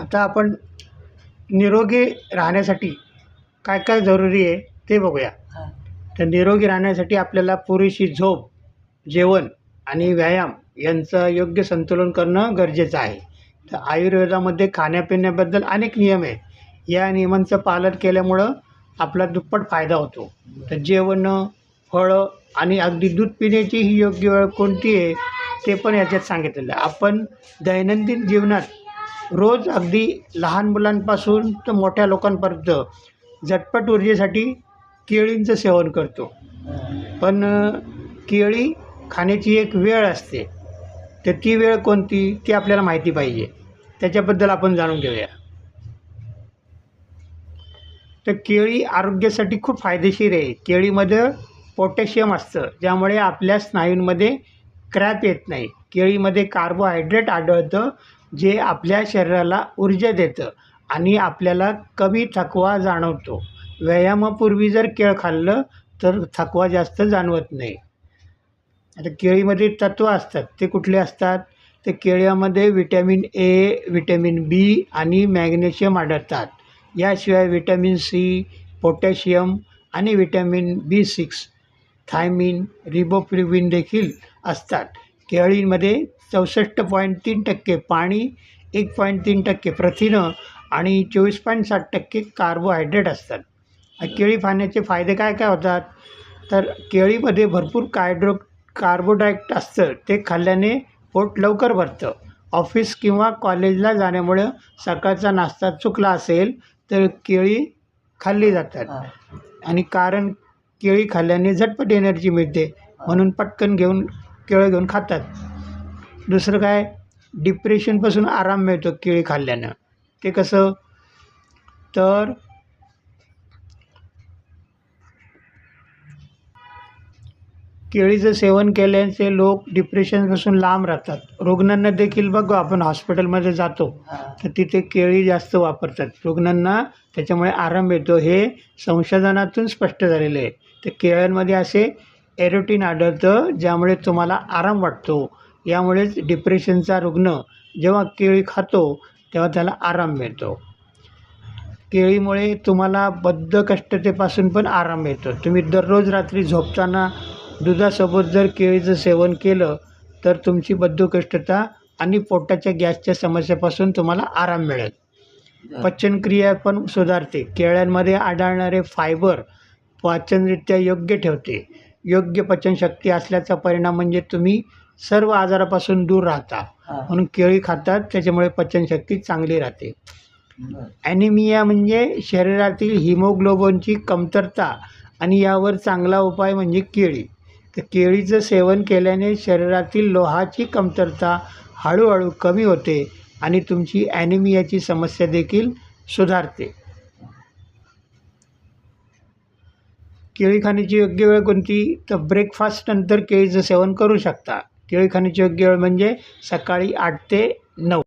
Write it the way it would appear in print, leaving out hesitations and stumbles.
आता आपण निरोगी राहण्यासाठी काय काय जरुरी आहे ते बघूया. तर निरोगी राहण्यासाठी आपल्याला पुरेशी झोप, जेवण आणि व्यायाम यांचं योग्य संतुलन करणं गरजेचं आहे. तर आयुर्वेदामध्ये खाण्यापिण्याबद्दल अनेक नियम आहेत. या नियमांचं पालन केल्यामुळं आपला दुप्पट फायदा होतो. तर जेवणं, फळं आणि अगदी दूध पिण्याची ही योग्य वेळ कोणती आहे ते पण याच्यात सांगितलेलं आहे. आपण दैनंदिन जीवनात रोज अगदी लहान मुलांपासून तर मोठ्या लोकांपर्यंत झटपट ऊर्जेसाठी केळींचं सेवन करतो. पण केळी खाण्याची एक वेळ असते. तर ती वेळ कोणती ती आपल्याला माहिती पाहिजे. त्याच्याबद्दल आपण जाणून घेऊया. तर केळी आरोग्यासाठी खूप फायदेशीर आहे. केळीमध्ये पोटॅशियम असतं, ज्यामुळे आपल्या स्नायूंमध्ये क्रॅम्प येत नाही. केळीमध्ये कार्बोहायड्रेट आढळतं, जे आपल्या शरीराला ऊर्जा देतं आणि आपल्याला कमी थकवा जाणवतो. व्यायामापूर्वी जर केळ खाल्लं तर थकवा जास्त जाणवत नाही. आता केळीमध्ये तत्त्व असतात, ते कुठले असतात? ते केळ्यामध्ये व्हिटॅमिन ए, व्हिटॅमिन बी आणि मॅग्नेशियम आढळतात. याशिवाय व्हिटॅमिन सी, पोटॅशियम आणि व्हिटॅमिन B6, थायमिन, रिबोफ्लेविन देखील असतात. केळीमध्ये 64.3% पाणी, 1.3% प्रथिनं आणि 24.7% कार्बोहायड्रेट असतात. केळी खाण्याचे फायदे काय काय होतात? तर केळीमध्ये भरपूर कार्बोहायड्रेट असतं. ते खाल्ल्याने पोट लवकर भरतं. ऑफिस किंवा कॉलेजला जाण्यामुळं सकाळचा नाश्ता चुकला असेल तर केळी खाल्ली जातात. आणि कारण केळी खाल्ल्याने झटपट एनर्जी मिळते, म्हणून पटकन केळं घेऊन खातात. दुसरं काय? डिप्रेशनपासून आराम मिळतो केळी खाल्ल्यानं. ते कसं? तर केळीचं सेवन केल्याचे लोक डिप्रेशनपासून लांब राहतात. रुग्णांना देखील बघू, आपण हॉस्पिटलमध्ये जातो तर तिथे केळी जास्त वापरतात. रुग्णांना त्याच्यामुळे आराम मिळतो, हे संशोधनातून स्पष्ट झालेलं आहे. तर केळ्यांमध्ये असे एरोटिन आढळतं, ज्यामुळे तुम्हाला आराम वाटतो. यामुळेच डिप्रेशनचा रुग्ण जेव्हा केळी खातो तेव्हा त्याला आराम मिळतो. केळीमुळे तुम्हाला बद्धकष्टतेपासून पण आराम मिळतो. तुम्ही दररोज रात्री झोपताना दुधासोबत जर केळीचं सेवन केलं तर तुमची बद्धकष्टता आणि पोटाच्या गॅसच्या समस्येपासून तुम्हाला आराम मिळेल. पचनक्रिया पण सुधारते. केळ्यांमध्ये आढळणारे फायबर पाचनरित्या योग्य ठेवते. योग्य पचनशक्ती असल्याचा परिणाम म्हणजे तुम्ही सर्व आजारापासून दूर राहता. म्हणून केळी खातात, त्याच्यामुळे पचनशक्ती चांगली राहते. ॲनिमिया म्हणजे शरीरातील हिमोग्लोबिनची कमतरता, आणि यावर चांगला उपाय म्हणजे केळी. तर केळीचं सेवन केल्याने शरीरातील लोहाची कमतरता हळूहळू कमी होते आणि तुमची ॲनिमियाची समस्या देखील सुधारते. केळी खाण्याची योग्य वेळ कोणती? तर ब्रेकफास्ट नंतर केळीचं सेवन करू शकता. केळी खाण्याची योग्य वेळ म्हणजे सकाळी 8 ते 9.